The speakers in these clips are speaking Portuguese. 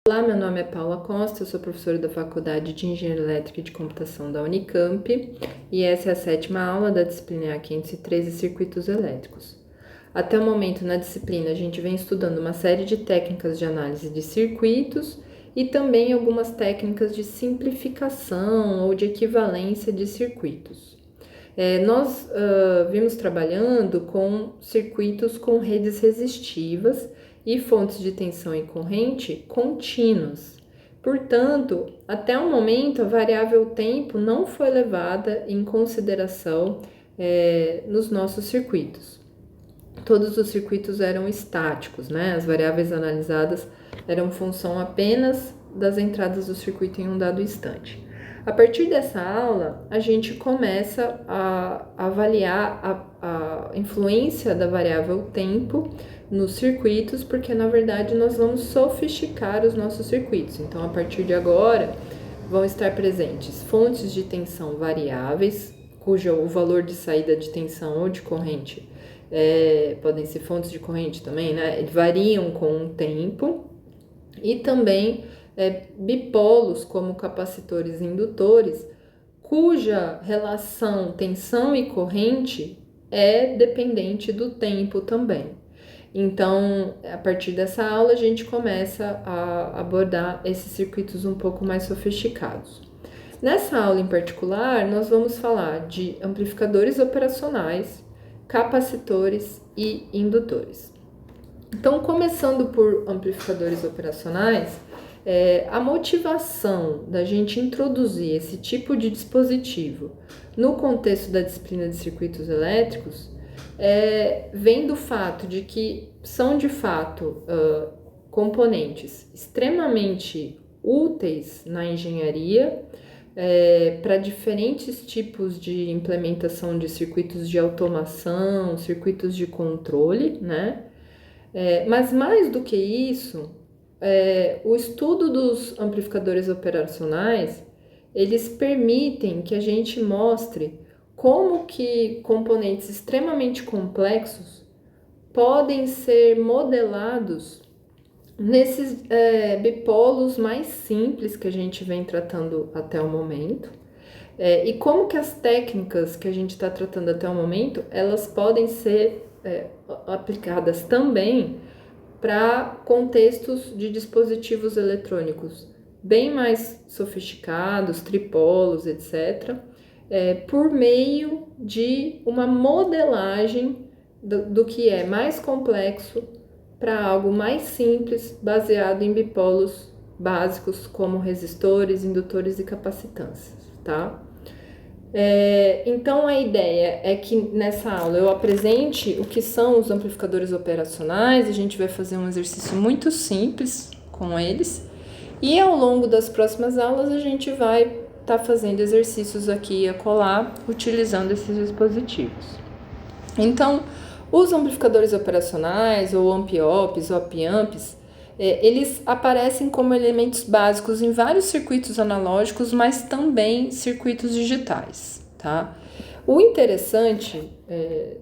Olá, meu nome é Paula Costa, eu sou professora da Faculdade de Engenharia Elétrica e de Computação da Unicamp e essa é a 7ª aula da disciplina A513 Circuitos Elétricos. Até o momento na disciplina a gente vem estudando uma série de técnicas de análise de circuitos e também algumas técnicas de simplificação ou de equivalência de circuitos. Nós vimos trabalhando com circuitos com redes resistivas e fontes de tensão e corrente contínuas. Portanto, até o momento, a variável tempo não foi levada em consideração nos nossos circuitos. Todos os circuitos eram estáticos, né? As variáveis analisadas eram função apenas das entradas do circuito em um dado instante. A partir dessa aula, a gente começa a avaliar a influência da variável tempo nos circuitos, porque na verdade nós vamos sofisticar os nossos circuitos. Então, a partir de agora, vão estar presentes fontes de tensão variáveis, cujo o valor de saída de tensão ou de corrente podem ser fontes de corrente também, né? Variam com o tempo, e também bipolos como capacitores e indutores, cuja relação tensão e corrente é dependente do tempo também. Então, a partir dessa aula, a gente começa a abordar esses circuitos um pouco mais sofisticados. Nessa aula em particular, nós vamos falar de amplificadores operacionais, capacitores e indutores. Então, começando por amplificadores operacionais, a motivação da gente introduzir esse tipo de dispositivo no contexto da disciplina de circuitos elétricos vem do fato de que são, de fato, componentes extremamente úteis na engenharia para diferentes tipos de implementação de circuitos de automação, circuitos de controle, né? Mas mais do que isso, o estudo dos amplificadores operacionais, eles permitem que a gente mostre como que componentes extremamente complexos podem ser modelados nesses bipolos mais simples que a gente vem tratando até o momento, e como que as técnicas que a gente está tratando até o momento, elas podem ser aplicadas também para contextos de dispositivos eletrônicos bem mais sofisticados, tripolos, etc., por meio de uma modelagem do que é mais complexo para algo mais simples, baseado em bipolos básicos como resistores, indutores e capacitâncias, tá? Então, a ideia é que nessa aula eu apresente o que são os amplificadores operacionais, a gente vai fazer um exercício muito simples com eles, e ao longo das próximas aulas a gente vai estar fazendo exercícios aqui e acolá, utilizando esses dispositivos. Então, os amplificadores operacionais, ou amp-ops, ou op-amps, eles aparecem como elementos básicos em vários circuitos analógicos, mas também circuitos digitais, tá? O interessante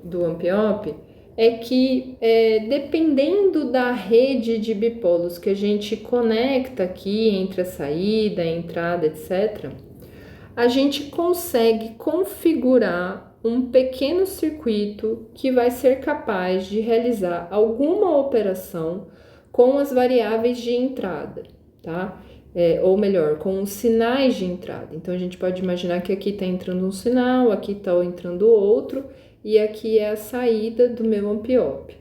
do amp-op é que, dependendo da rede de bipolos que a gente conecta aqui entre a saída, a entrada, etc., a gente consegue configurar um pequeno circuito que vai ser capaz de realizar alguma operação com as variáveis de entrada, tá? Ou melhor, com os sinais de entrada. Então, a gente pode imaginar que aqui está entrando um sinal, aqui está entrando outro, e aqui é a saída do meu amp-op.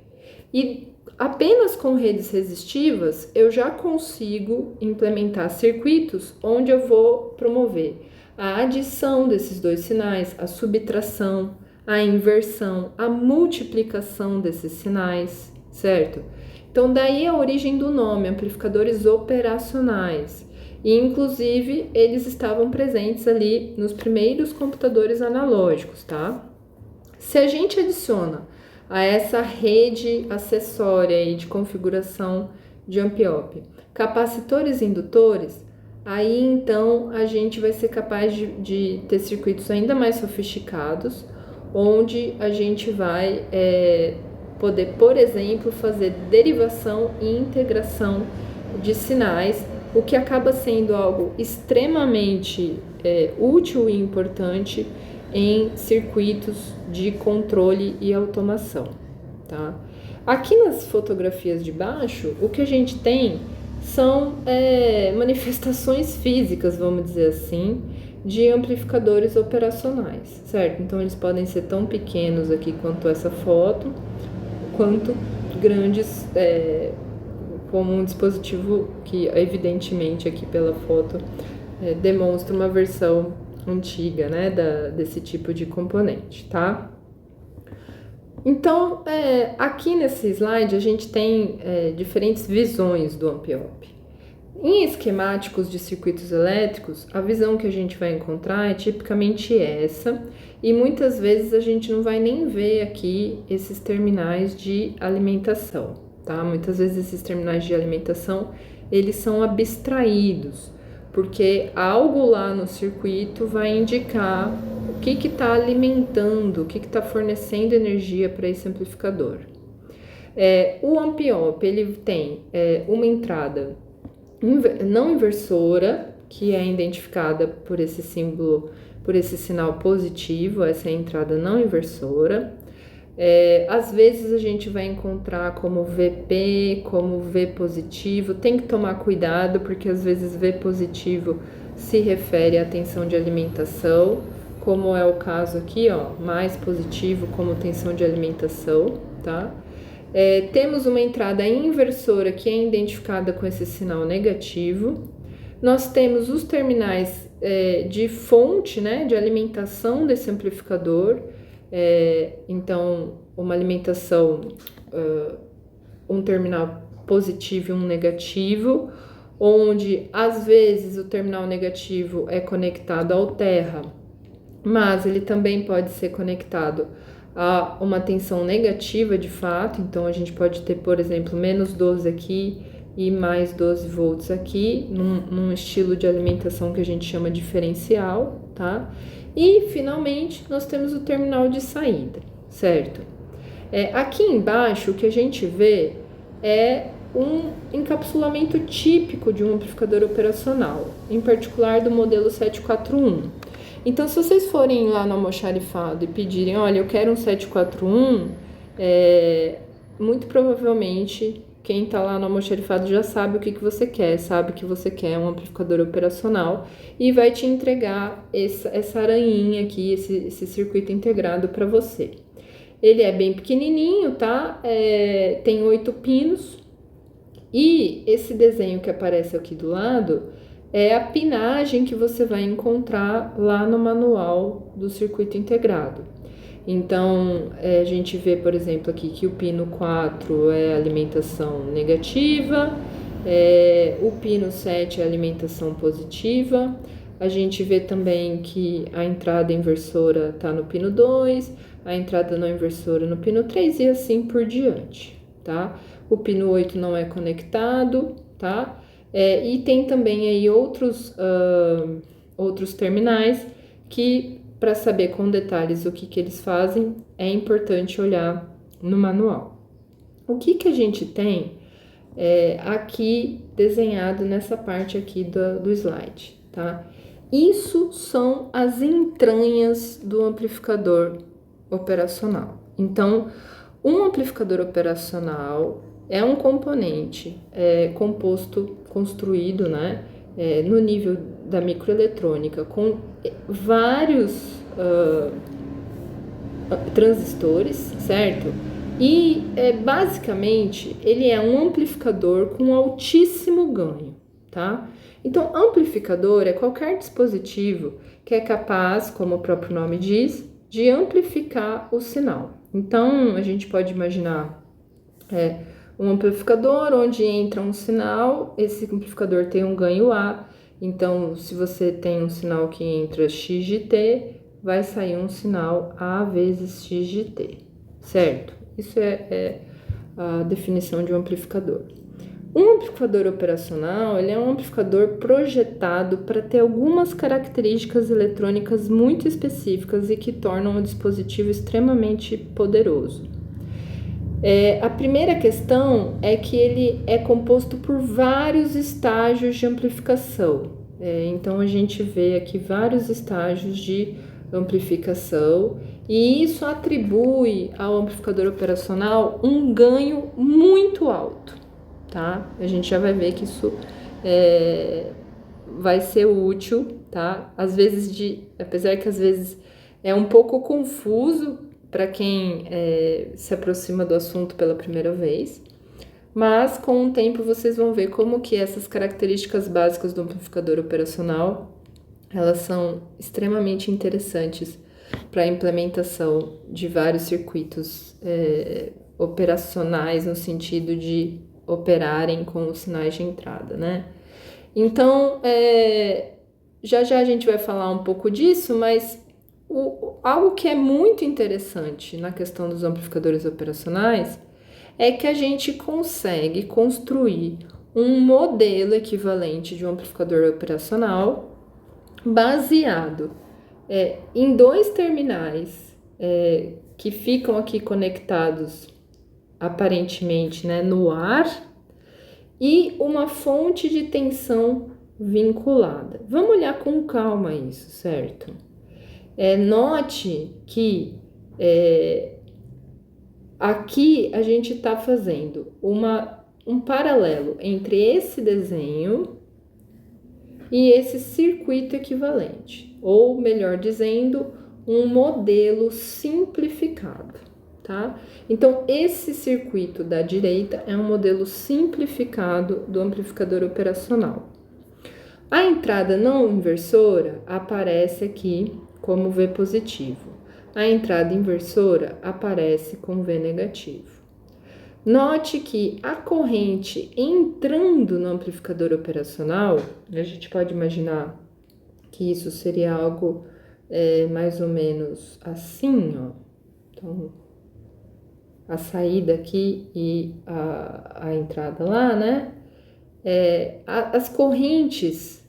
E apenas com redes resistivas, eu já consigo implementar circuitos onde eu vou promover a adição desses dois sinais, a subtração, a inversão, a multiplicação desses sinais, certo? Então, daí a origem do nome, amplificadores operacionais. E, inclusive, eles estavam presentes ali nos primeiros computadores analógicos, tá? Se a gente adiciona a essa rede acessória aí de configuração de amp-op capacitores e indutores, aí então a gente vai ser capaz de ter circuitos ainda mais sofisticados, onde a gente vai poder, por exemplo, fazer derivação e integração de sinais o que acaba sendo algo extremamente útil e importante em circuitos de controle e automação, tá? Aqui nas fotografias de baixo, o que a gente tem são manifestações físicas, vamos dizer assim, de amplificadores operacionais, certo? Então, eles podem ser tão pequenos aqui quanto essa foto, quanto grandes, como um dispositivo que, evidentemente, aqui pela foto, demonstra uma versão antiga, né, desse tipo de componente, tá? Então, aqui nesse slide a gente tem diferentes visões do Amp-Op. Em esquemáticos de circuitos elétricos, a visão que a gente vai encontrar é tipicamente essa, e muitas vezes a gente não vai nem ver aqui esses terminais de alimentação, tá? Muitas vezes esses terminais de alimentação, eles são abstraídos, porque algo lá no circuito vai indicar o que está alimentando, o que está fornecendo energia para esse amplificador. O Amp-Op, ele tem uma entrada não inversora, que é identificada por esse símbolo, por esse sinal positivo, essa é a entrada não inversora. Às vezes a gente vai encontrar como VP, como V positivo, tem que tomar cuidado, porque às vezes V positivo se refere à tensão de alimentação, como é o caso aqui, ó, mais positivo como tensão de alimentação, tá? Temos uma entrada inversora que é identificada com esse sinal negativo. Nós temos os terminais de fonte, né, de alimentação desse amplificador. Então, uma alimentação, um terminal positivo e um negativo, onde às vezes o terminal negativo é conectado ao terra, mas ele também pode ser conectado a uma tensão negativa de fato. Então a gente pode ter, por exemplo, menos 12 aqui e mais 12 volts aqui, num estilo de alimentação que a gente chama diferencial, tá? E finalmente nós temos o terminal de saída, certo? Aqui embaixo o que a gente vê é um encapsulamento típico de um amplificador operacional, em particular do modelo 741. Então, se vocês forem lá no almoxarifado e pedirem, olha, eu quero um 741, muito provavelmente quem está lá no almoxarifado já sabe o que você quer, sabe que você quer um amplificador operacional e vai te entregar essa aranhinha aqui, esse circuito integrado para você. Ele é bem pequenininho, tá? Tem 8 pinos e esse desenho que aparece aqui do lado é a pinagem que você vai encontrar lá no manual do circuito integrado. Então, a gente vê, por exemplo, aqui que o pino 4 é alimentação negativa, o pino 7 é alimentação positiva. A gente vê também que a entrada inversora está no pino 2, a entrada não inversora no pino 3 e assim por diante, tá? O pino 8 não é conectado, tá? E tem também aí outros terminais que, para saber com detalhes o que eles fazem, é importante olhar no manual. O que a gente tem aqui desenhado nessa parte aqui do slide, tá? Isso são as entranhas do amplificador operacional. Então, um amplificador operacional é um componente construído, né, no nível da microeletrônica, com vários transistores, certo? E basicamente ele é um amplificador com altíssimo ganho, tá? Então, amplificador é qualquer dispositivo que é capaz, como o próprio nome diz, de amplificar o sinal. Então, a gente pode imaginar um amplificador onde entra um sinal, esse amplificador tem um ganho A, então se você tem um sinal que entra X de T, vai sair um sinal A vezes X de T, certo? Isso é a definição de um amplificador. Um amplificador operacional, ele é um amplificador projetado para ter algumas características eletrônicas muito específicas e que tornam o dispositivo extremamente poderoso. A primeira questão é que ele é composto por vários estágios de amplificação. Então, a gente vê aqui vários estágios de amplificação e isso atribui ao amplificador operacional um ganho muito alto, tá? A gente já vai ver que isso vai ser útil, tá? Às vezes, apesar que às vezes é um pouco confuso para quem se aproxima do assunto pela primeira vez, mas com o tempo vocês vão ver como que essas características básicas do amplificador operacional, elas são extremamente interessantes para a implementação de vários circuitos operacionais no sentido de operarem com os sinais de entrada, né? Então, já a gente vai falar um pouco disso, mas algo que é muito interessante na questão dos amplificadores operacionais é que a gente consegue construir um modelo equivalente de um amplificador operacional baseado em dois terminais que ficam aqui conectados aparentemente, né, no ar e uma fonte de tensão vinculada. Vamos olhar com calma isso, certo? Note que aqui a gente está fazendo um paralelo entre esse desenho e esse circuito equivalente, ou melhor dizendo, um modelo simplificado, tá? Então, esse circuito da direita é um modelo simplificado do amplificador operacional. A entrada não inversora aparece aqui como V positivo. A entrada inversora aparece com V negativo. Note que a corrente entrando no amplificador operacional, a gente pode imaginar que isso seria algo mais ou menos assim, ó. Então, a saída aqui e a entrada lá, né? As correntes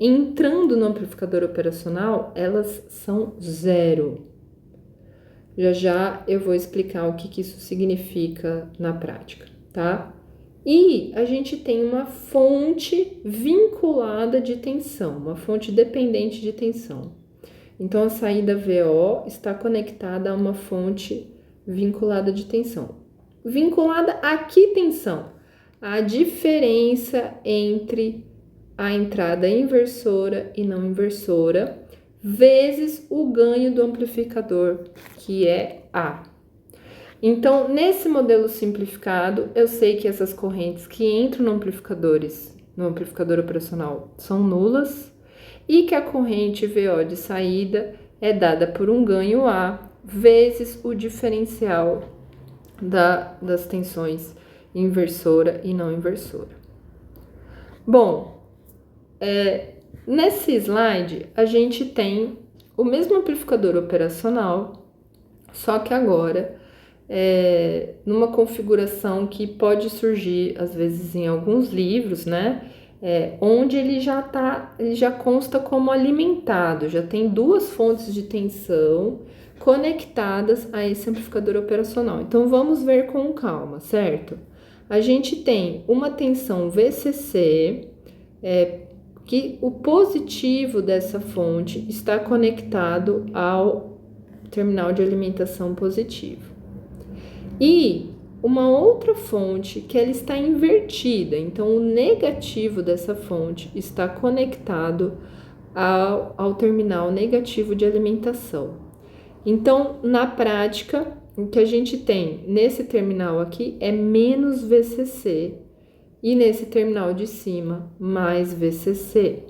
entrando no amplificador operacional, elas são zero. Já eu vou explicar o que isso significa na prática, tá? E a gente tem uma fonte vinculada de tensão, uma fonte dependente de tensão. Então, a saída VO está conectada a uma fonte vinculada de tensão. Vinculada a que tensão? A diferença entre a entrada inversora e não inversora, vezes o ganho do amplificador, que é A. Então, nesse modelo simplificado, eu sei que essas correntes que entram no amplificador operacional, são nulas e que a corrente VO de saída é dada por um ganho A vezes o diferencial das tensões inversora e não inversora. Bom, nesse slide, a gente tem o mesmo amplificador operacional, só que agora numa configuração que pode surgir, às vezes, em alguns livros, né? Onde ele já consta como alimentado, já tem duas fontes de tensão conectadas a esse amplificador operacional. Então, vamos ver com calma, certo? A gente tem uma tensão VCC, que o positivo dessa fonte está conectado ao terminal de alimentação positivo. E uma outra fonte que ela está invertida, então o negativo dessa fonte está conectado ao terminal negativo de alimentação. Então, na prática, o que a gente tem nesse terminal aqui é menos VCC e nesse terminal de cima, mais VCC.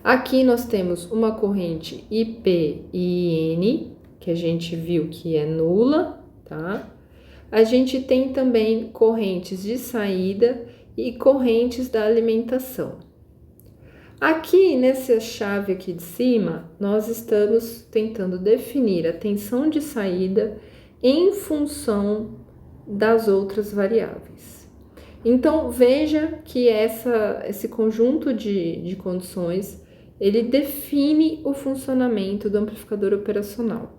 Aqui nós temos uma corrente IP e IN, que a gente viu que é nula, tá? A gente tem também correntes de saída e correntes da alimentação. Aqui, nessa chave aqui de cima, nós estamos tentando definir a tensão de saída em função das outras variáveis. Então, veja que esse conjunto de condições, ele define o funcionamento do amplificador operacional.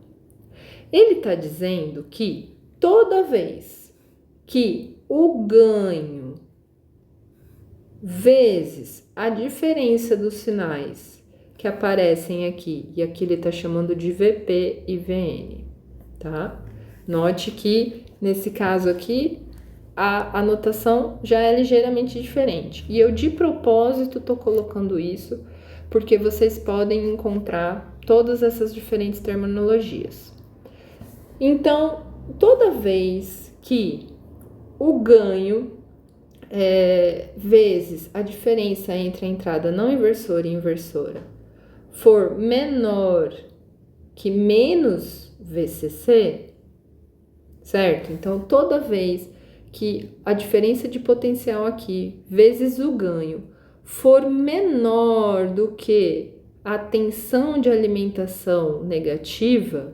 Ele está dizendo que toda vez que o ganho vezes a diferença dos sinais que aparecem aqui, e aqui ele está chamando de VP e VN, tá? Note que, nesse caso aqui, a anotação já é ligeiramente diferente. E eu, de propósito, estou colocando isso, porque vocês podem encontrar todas essas diferentes terminologias. Então, toda vez que o ganho vezes a diferença entre a entrada não inversora e inversora for menor que menos VCC, certo? Então, toda vez que a diferença de potencial aqui vezes o ganho for menor do que a tensão de alimentação negativa,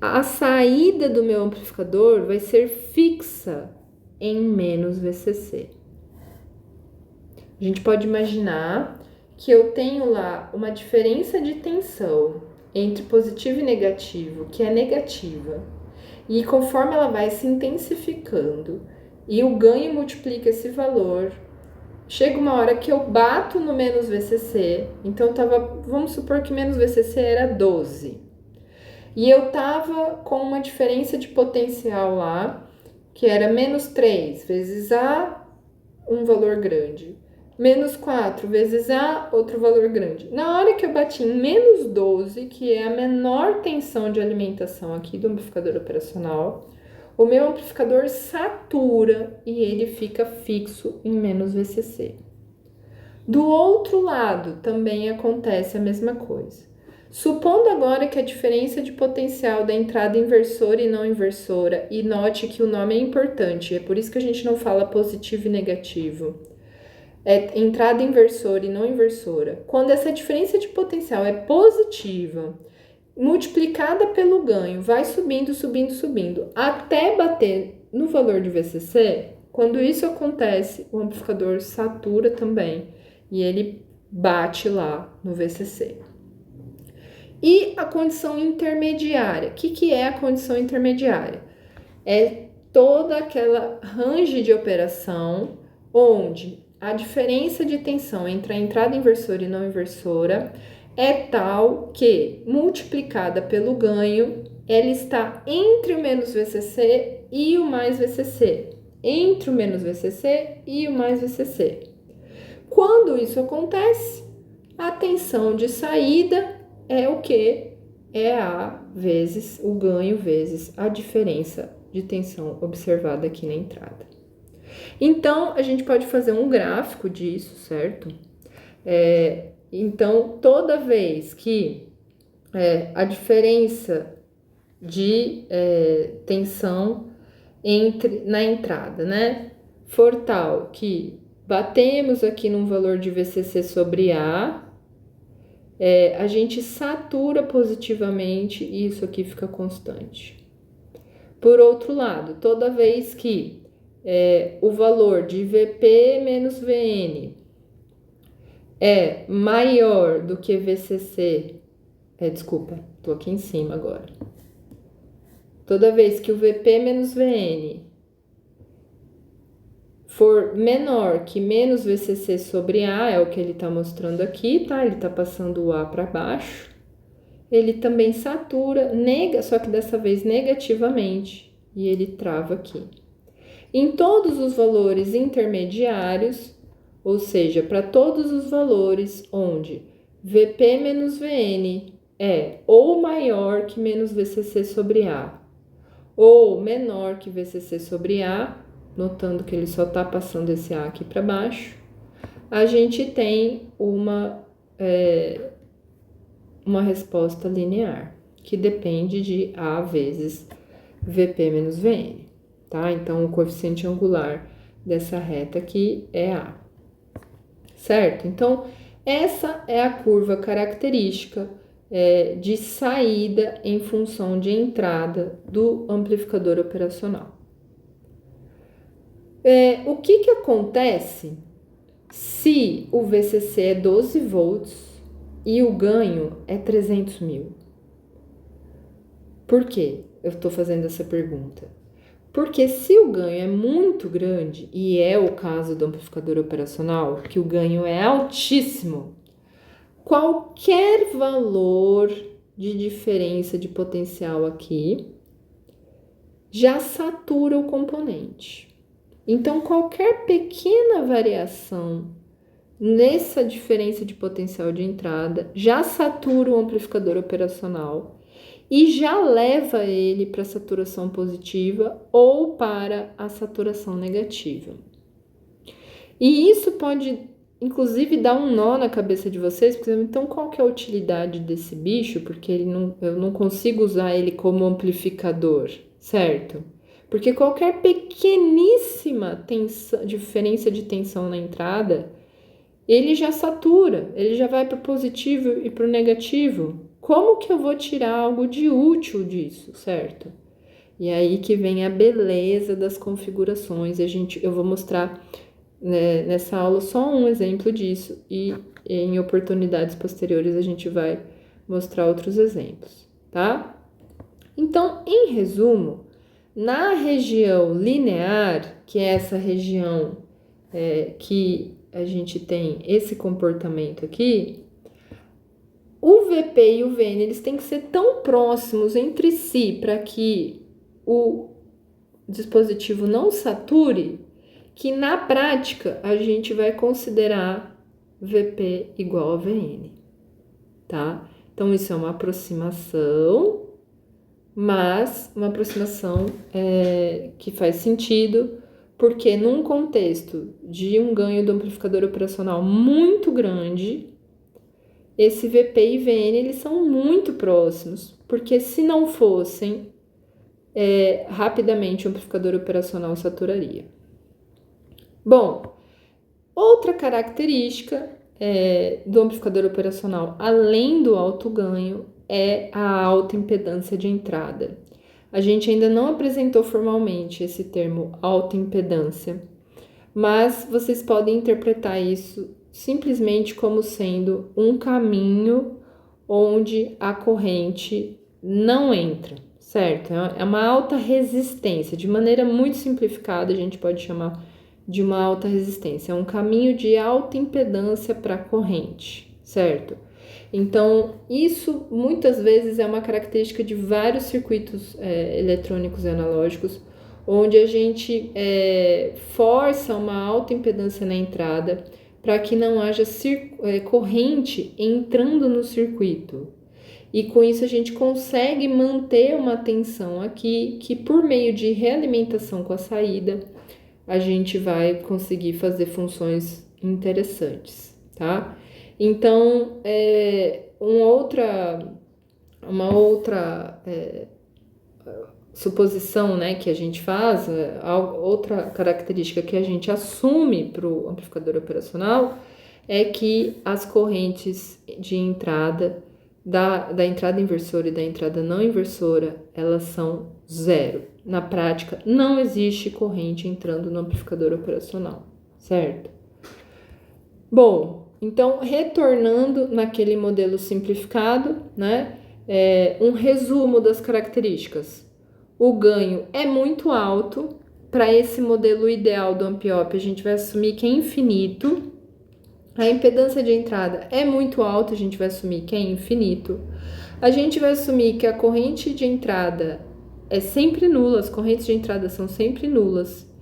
a saída do meu amplificador vai ser fixa em menos VCC. A gente pode imaginar que eu tenho lá uma diferença de tensão entre positivo e negativo, que é negativa, e conforme ela vai se intensificando e o ganho multiplica esse valor, chega uma hora que eu bato no menos VCC, então vamos supor que menos VCC era 12, e eu tava com uma diferença de potencial lá, que era menos 3 vezes A, um valor grande, menos 4 vezes A, outro valor grande. Na hora que eu bati em menos 12, que é a menor tensão de alimentação aqui do amplificador operacional, o meu amplificador satura e ele fica fixo em menos VCC. Do outro lado, também acontece a mesma coisa. Supondo agora que a diferença de potencial da entrada inversora e não inversora, e note que o nome é importante, é por isso que a gente não fala positivo e negativo, é entrada inversora e não inversora. Quando essa diferença de potencial é positiva, multiplicada pelo ganho, vai subindo, subindo, subindo, até bater no valor de VCC, quando isso acontece, o amplificador satura também, e ele bate lá no VCC. E a condição intermediária? O que é a condição intermediária? É toda aquela range de operação onde a diferença de tensão entre a entrada inversora e não inversora é tal que, multiplicada pelo ganho, ela está entre o menos VCC e o mais VCC. Entre o menos VCC e o mais VCC. Quando isso acontece, a tensão de saída é o que? É A vezes o ganho vezes a diferença de tensão observada aqui na entrada. Então, a gente pode fazer um gráfico disso, certo? Então, toda vez que a diferença de tensão na entrada, né, for tal que batemos aqui num valor de VCC sobre A, a gente satura positivamente e isso aqui fica constante. Por outro lado, toda vez que o valor de VP menos VN é maior do que VCC, desculpa, tô aqui em cima agora. Toda vez que o VP menos VN for menor que menos VCC sobre A, é o que ele está mostrando aqui, tá? Ele está passando o A para baixo. Ele também satura, só que dessa vez negativamente, e ele trava aqui. Em todos os valores intermediários, ou seja, para todos os valores onde VP menos VN é ou maior que menos VCC sobre A, ou menor que VCC sobre A, notando que ele só está passando esse A aqui para baixo, a gente tem uma resposta linear, que depende de A vezes VP menos VN, tá? Então, o coeficiente angular dessa reta aqui é A, certo? Então, essa é a curva característica de saída em função de entrada do amplificador operacional. O que acontece se o VCC é 12 volts e o ganho é 300 mil? Por quê? eu estou fazendo essa pergunta? Porque se o ganho é muito grande, e é o caso do amplificador operacional, que o ganho é altíssimo, qualquer valor de diferença de potencial aqui já satura o componente. Então, qualquer pequena variação nessa diferença de potencial de entrada já satura o amplificador operacional e já leva ele para a saturação positiva ou para a saturação negativa. E isso pode, inclusive, dar um nó na cabeça de vocês, porque então qual que é a utilidade desse bicho? Porque eu não consigo usar ele como amplificador, certo? Porque qualquer pequeníssima diferença de tensão na entrada, ele já satura, ele já vai para o positivo e para o negativo. Como que eu vou tirar algo de útil disso, certo? E aí que vem a beleza das configurações. Eu vou mostrar, né, nessa aula só um exemplo disso e em oportunidades posteriores a gente vai mostrar outros exemplos, tá? Então, em resumo, na região linear, que é essa região que a gente tem esse comportamento aqui, o VP e o VN eles têm que ser tão próximos entre si para que o dispositivo não sature, que na prática a gente vai considerar VP igual a VN, tá? Então isso é uma aproximação, mas uma aproximação que faz sentido, porque num contexto de um ganho do amplificador operacional muito grande, esse VP e VN eles são muito próximos, porque se não fossem, rapidamente o amplificador operacional saturaria. Bom, outra característica do amplificador operacional, além do alto ganho, é a alta impedância de entrada. A gente ainda não apresentou formalmente esse termo alta impedância, mas vocês podem interpretar isso simplesmente como sendo um caminho onde a corrente não entra, certo? É uma alta resistência. De maneira muito simplificada, a gente pode chamar de uma alta resistência. É um caminho de alta impedância para a corrente, certo? Então, isso muitas vezes é uma característica de vários circuitos eletrônicos e analógicos, onde a gente força uma alta impedância na entrada para que não haja corrente entrando no circuito. E com isso a gente consegue manter uma tensão aqui que, por meio de realimentação com a saída, a gente vai conseguir fazer funções interessantes, tá? Então, uma outra suposição, né, que a gente faz, outra característica que a gente assume para o amplificador operacional é que as correntes de entrada, da entrada inversora e da entrada não inversora, elas são zero. Na prática, não existe corrente entrando no amplificador operacional, certo? Bom, então, retornando naquele modelo simplificado, né, um resumo das características. O ganho é muito alto. Para esse modelo ideal do Ampiop, a gente vai assumir que é infinito. A impedância de entrada é muito alta, a gente vai assumir que é infinito. A gente vai assumir que a corrente de entrada é sempre nula, as correntes de entrada são sempre nulas.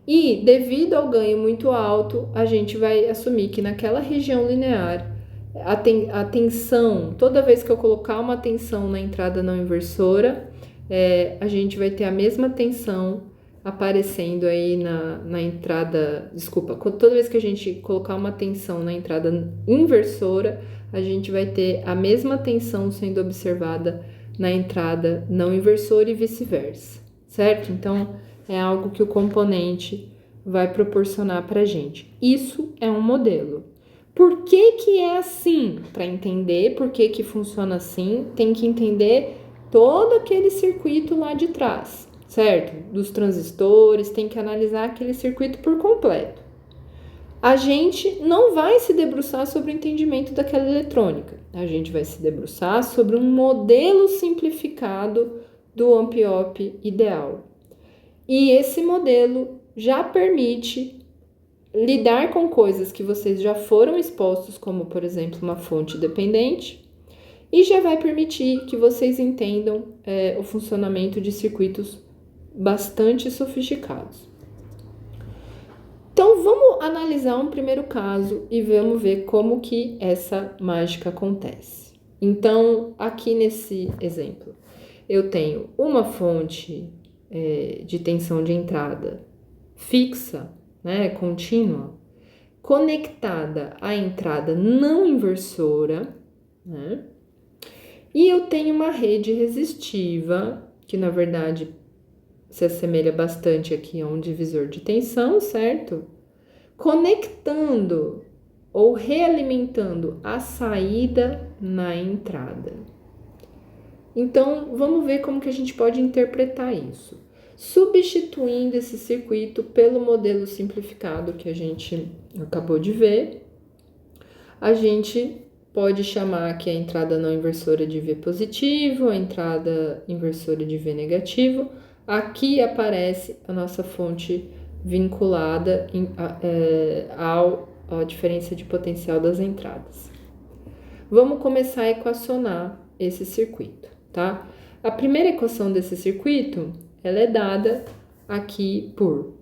E, devido ao ganho muito alto, a gente vai assumir que naquela região linear, a tensão, toda vez que eu colocar uma tensão na entrada não inversora, a gente vai ter a mesma tensão aparecendo aí na entrada, desculpa, toda vez que a gente colocar uma tensão na entrada inversora, a gente vai ter a mesma tensão sendo observada na entrada não inversora e vice-versa, certo? Então, é algo que o componente vai proporcionar para a gente. Isso é um modelo. Por que que é assim? Para entender por que que funciona assim, tem que entender todo aquele circuito lá de trás, certo? Dos transistores, tem que analisar aquele circuito por completo. A gente não vai se debruçar sobre o entendimento daquela eletrônica. A gente vai se debruçar sobre um modelo simplificado do Ampiop ideal. E esse modelo já permite lidar com coisas que vocês já foram expostos, como, por exemplo, uma fonte dependente, e já vai permitir que vocês entendam o funcionamento de circuitos bastante sofisticados. Então, vamos analisar um primeiro caso e vamos ver como que essa mágica acontece. Então, aqui nesse exemplo, eu tenho uma fonte de tensão de entrada fixa, né, contínua, conectada à entrada não inversora, né? E eu tenho uma rede resistiva, que na verdade se assemelha bastante aqui a um divisor de tensão, certo? Conectando ou realimentando a saída na entrada. Então, vamos ver como que a gente pode interpretar isso. Substituindo esse circuito pelo modelo simplificado que a gente acabou de ver, a gente pode chamar aqui a entrada não inversora de V positivo, a entrada inversora de V negativo. Aqui aparece a nossa fonte vinculada à diferença de potencial das entradas. Vamos começar a equacionar esse circuito, tá? A primeira equação desse circuito, ela é dada aqui por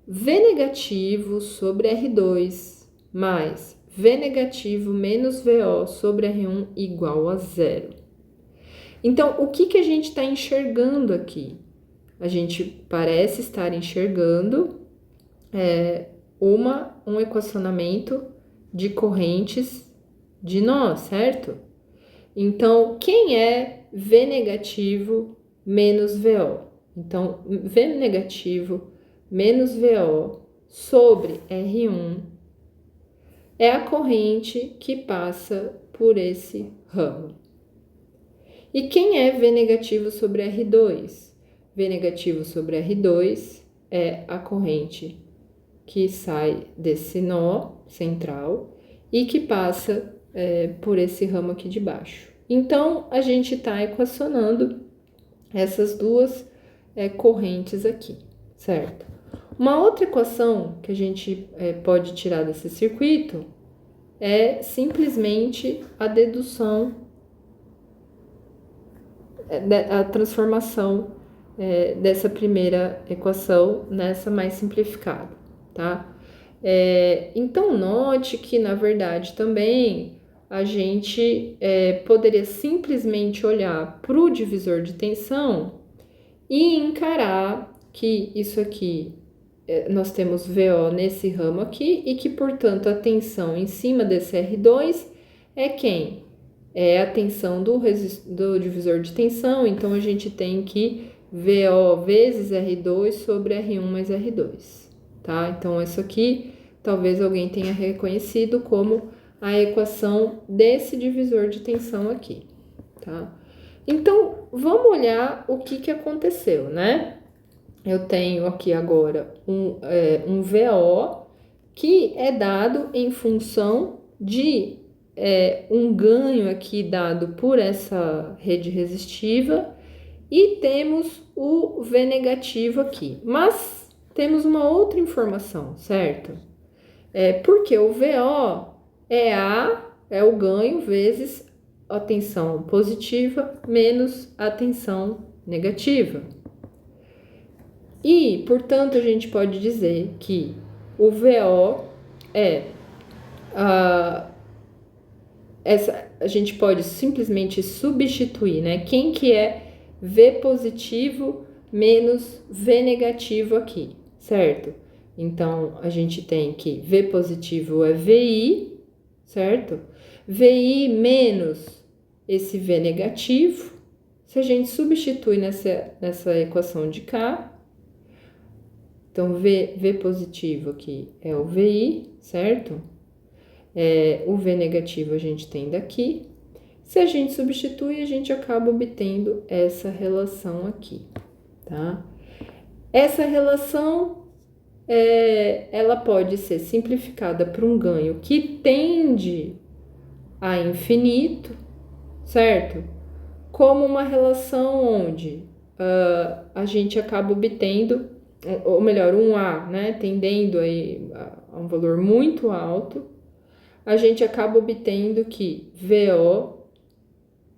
V negativo sobre R2 mais V negativo menos VO sobre R1 igual a zero. Então, o que a gente está enxergando aqui? A gente parece estar enxergando um equacionamento de correntes de nó, certo? Então, quem é V negativo menos VO? Então, V negativo menos VO sobre R1 é a corrente que passa por esse ramo. E quem é V negativo sobre R2? V negativo sobre R2 é a corrente que sai desse nó central e que passa por esse ramo aqui de baixo. Então, a gente está equacionando essas duas correntes aqui, certo? Uma outra equação que a gente pode tirar desse circuito é simplesmente a dedução, a transformação dessa primeira equação nessa mais simplificada, tá? Então, note que, na verdade, também a gente poderia simplesmente olhar para o divisor de tensão e encarar que isso aqui, nós temos VO nesse ramo aqui e que, portanto, a tensão em cima desse R2 é quem? É a tensão do divisor de tensão, então a gente tem que VO vezes R2 sobre R1 mais R2, tá? Então, isso aqui talvez alguém tenha reconhecido como a equação desse divisor de tensão aqui, tá? Então, vamos olhar o que aconteceu, né? Eu tenho aqui agora um VO que é dado em função de um ganho aqui dado por essa rede resistiva e temos o V negativo aqui. Mas temos uma outra informação, certo? Porque o VO é o ganho vezes a tensão positiva menos a tensão negativa. E, portanto, a gente pode dizer que o VO a gente pode simplesmente substituir, né? Quem que é V positivo menos V negativo aqui, certo? Então, a gente tem que V positivo é VI, certo? VI menos esse V negativo. Se a gente substitui nessa equação de cá, então V positivo aqui é o VI, certo? O V negativo a gente tem daqui. Se a gente substitui, a gente acaba obtendo essa relação aqui, tá? Essa relação, ela pode ser simplificada para um ganho que tende a infinito, certo? Como uma relação onde a gente acaba obtendo, ou melhor, um A, né, tendendo aí a um valor muito alto, a gente acaba obtendo que VO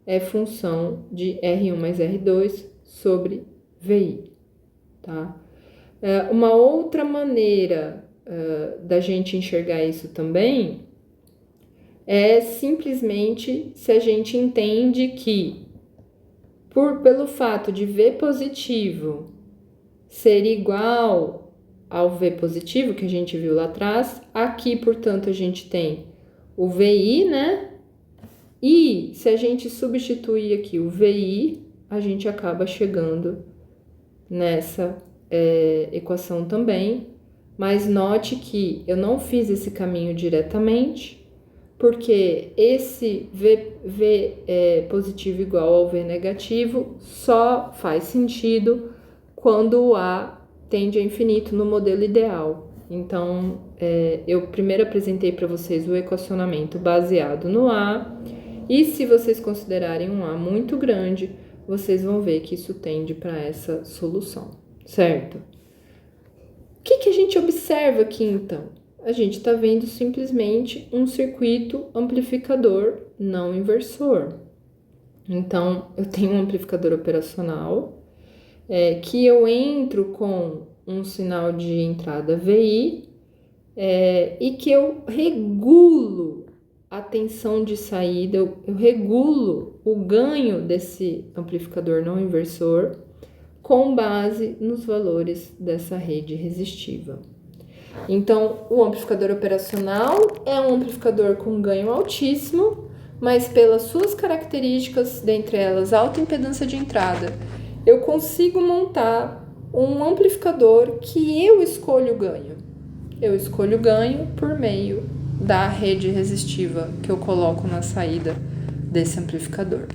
é função de R1 mais R2 sobre VI, tá? Uma outra maneira da gente enxergar isso também é simplesmente se a gente entende que, pelo fato de V positivo ser igual ao V positivo, que a gente viu lá atrás, aqui, portanto, a gente tem o VI, né? E se a gente substituir aqui o VI, a gente acaba chegando nessa equação também. Mas note que eu não fiz esse caminho diretamente, porque esse V positivo igual ao V negativo só faz sentido quando o A tende a infinito no modelo ideal. Então, eu primeiro apresentei para vocês o equacionamento baseado no A, e se vocês considerarem um A muito grande, vocês vão ver que isso tende para essa solução, certo? O que a gente observa aqui, então? A gente está vendo simplesmente um circuito amplificador não inversor. Então, eu tenho um amplificador operacional, que eu entro com um sinal de entrada VI, e que eu regulo a tensão de saída, eu regulo o ganho desse amplificador não inversor com base nos valores dessa rede resistiva. Então, o amplificador operacional é um amplificador com ganho altíssimo, mas pelas suas características, dentre elas alta impedância de entrada, eu consigo montar um amplificador que eu escolho o ganho. Eu escolho o ganho por meio da rede resistiva que eu coloco na saída desse amplificador.